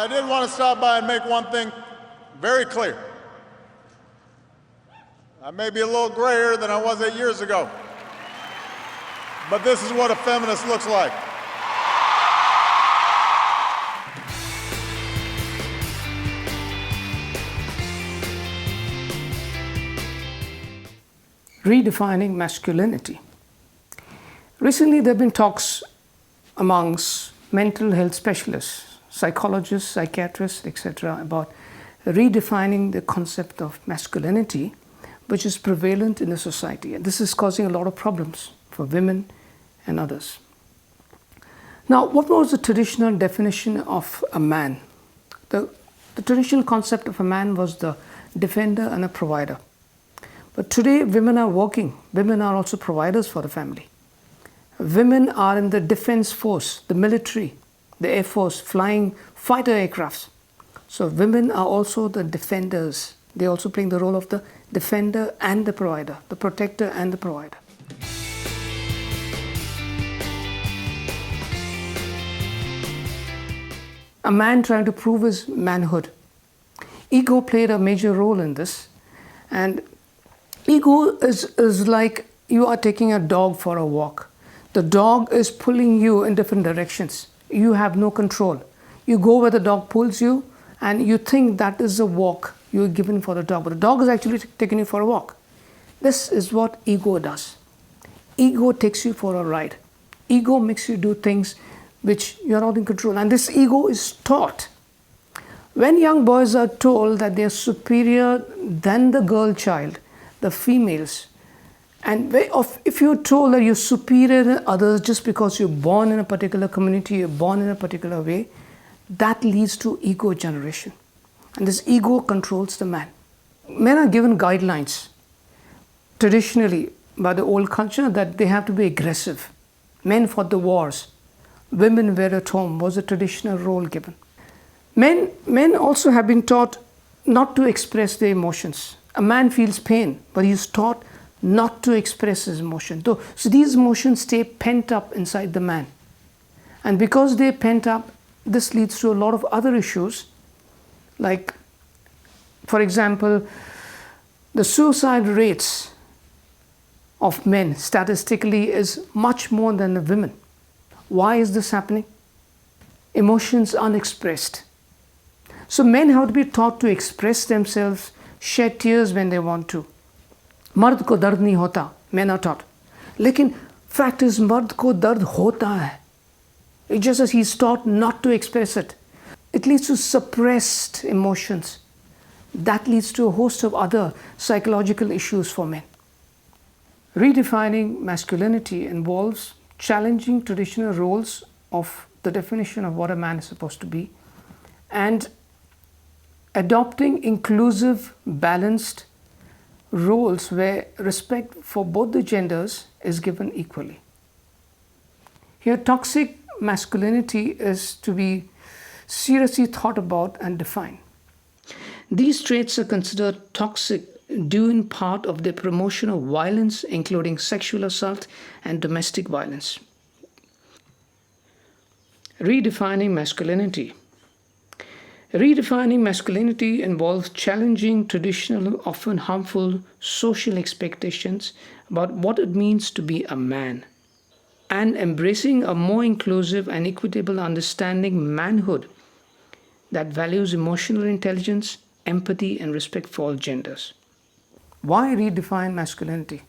I did want to stop by and make one thing very clear. I may be a little grayer than I was 8 years ago, but this is what a feminist looks like. Redefining masculinity. Recently, there have been talks amongst mental health specialists, psychologists, psychiatrists, etc., about redefining the concept of masculinity, which is prevalent in the society. And this is causing a lot of problems for women and others. Now, what was the traditional definition of a man? The traditional concept of a man was the defender and a provider. But today, women are working. Women are also providers for the family. Women are in the defense force, the military, the air force, flying fighter aircrafts. So women are also the defenders. They're also playing the role of the defender and the provider, the protector and the provider. A man trying to prove his manhood. Ego played a major role in this. And ego is like you are taking a dog for a walk. The dog is pulling you in different directions. You have no control. You go where the dog pulls you and you think that is the walk you are given for the dog. But the dog is actually taking you for a walk. This is what ego does. Ego takes you for a ride. Ego makes you do things which you are not in control. And this ego is taught. When young boys are told that they are superior than the girl child, the females, and if you're told that you're superior than others just because you're born in a particular community, you're born in a particular way, that leads to ego generation. And this ego controls the man. Men are given guidelines traditionally by the old culture that they have to be aggressive. Men fought the wars. Women were at home was a traditional role given. Men also have been taught not to express their emotions. A man feels pain, but he's taught not to express his emotion. So these emotions stay pent up inside the man. And because they're pent up, this leads to a lot of other issues. Like, for example, the suicide rates of men statistically is much more than the women. Why is this happening? Emotions unexpressed. So men have to be taught to express themselves, shed tears when they want to. मर्द को दर्द नहीं होता, men are taught. लेकिन fact is मर्द को दर्द होता है. It just as he's taught not to express it. It leads to suppressed emotions. That leads to a host of other psychological issues for men. Redefining masculinity involves challenging traditional roles of the definition of what a man is supposed to be and adopting inclusive, balanced roles where respect for both the genders is given equally. Here, toxic masculinity is to be seriously thought about and defined. These traits are considered toxic due in part of the promotion of violence, including sexual assault and domestic violence. Redefining masculinity. Redefining masculinity involves challenging traditional, often harmful social expectations about what it means to be a man and embracing a more inclusive and equitable understanding manhood that values emotional intelligence, empathy, and respect for all genders. Why redefine masculinity?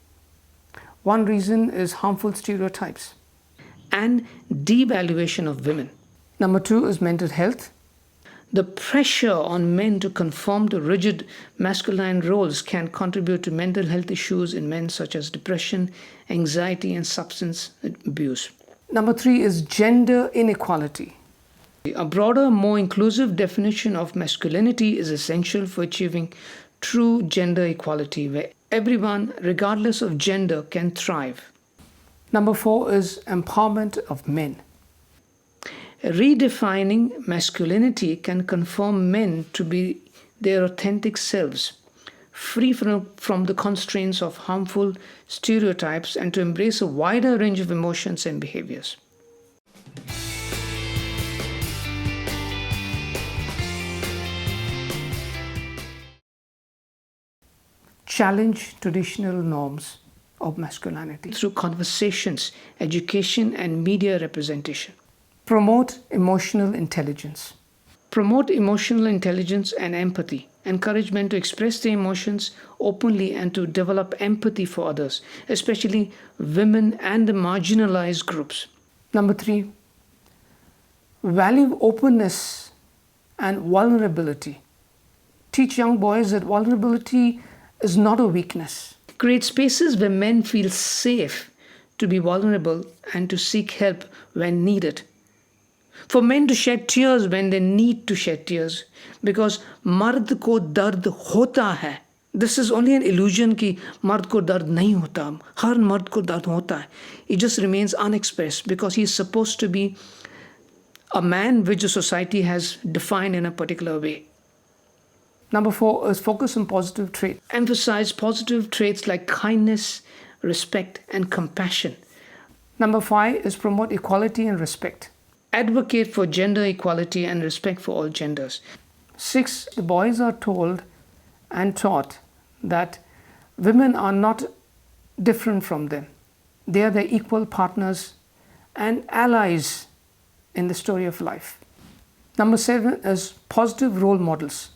One reason is harmful stereotypes and devaluation of women. Number two is mental health. The pressure on men to conform to rigid masculine roles can contribute to mental health issues in men such as depression, anxiety, and substance abuse. Number three is gender inequality. A broader, more inclusive definition of masculinity is essential for achieving true gender equality, where everyone, regardless of gender, can thrive. Number four is empowerment of men. Redefining masculinity can conform men to be their authentic selves, free from the constraints of harmful stereotypes, and to embrace a wider range of emotions and behaviors. challenge traditional norms of masculinity through conversations, education, and media representation. Promote emotional intelligence. Promote emotional intelligence and empathy. Encourage men to express their emotions openly and to develop empathy for others, especially women and the marginalized groups. Number 3, value openness and vulnerability. Teach young boys that vulnerability is not a weakness. Create spaces where men feel safe to be vulnerable and to seek help when needed. For men to shed tears when they need to shed tears, because मर्द को दर्द होता है. This is only an illusion कि मर्द को दर्द नहीं होता. हर मर्द को दर्द होता है. It just remains unexpressed because he is supposed to be a man which the society has defined in a particular way. Number 4 is focus on positive traits. Emphasize positive traits like kindness, respect, and compassion. Number 5 is promote equality and respect. Advocate for gender equality and respect for all genders. 6, the boys are told and taught that women are not different from them. They are their equal partners and allies in the story of life. Number 7 is positive role models.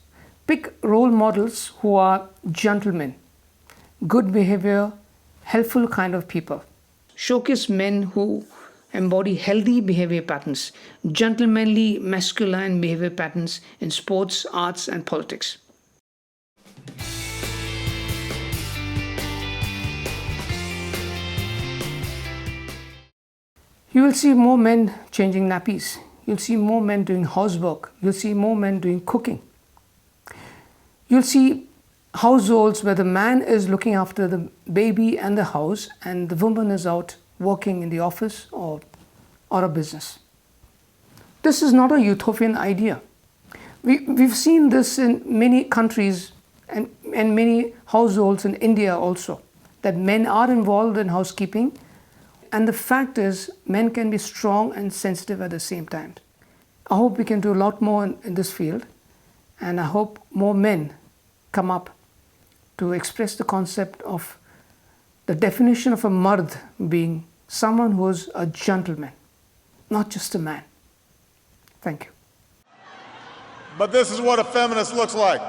Pick role models who are gentlemen, good behavior, helpful kind of people. Showcase men who embody healthy behavior patterns, gentlemanly, masculine behavior patterns in sports, arts, and politics. You will see more men changing nappies. You'll see more men doing housework. You'll see more men doing cooking. You'll see households where the man is looking after the baby and the house and the woman is out working in the office or a business. This is not a utopian idea. We've seen this in many countries and many households in India also, that men are involved in housekeeping, and the fact is men can be strong and sensitive at the same time. I hope we can do a lot more in this field, and I hope more men come up to express the concept of the definition of a mard being someone who is a gentleman, not just a man. Thank you. But this is what a feminist looks like.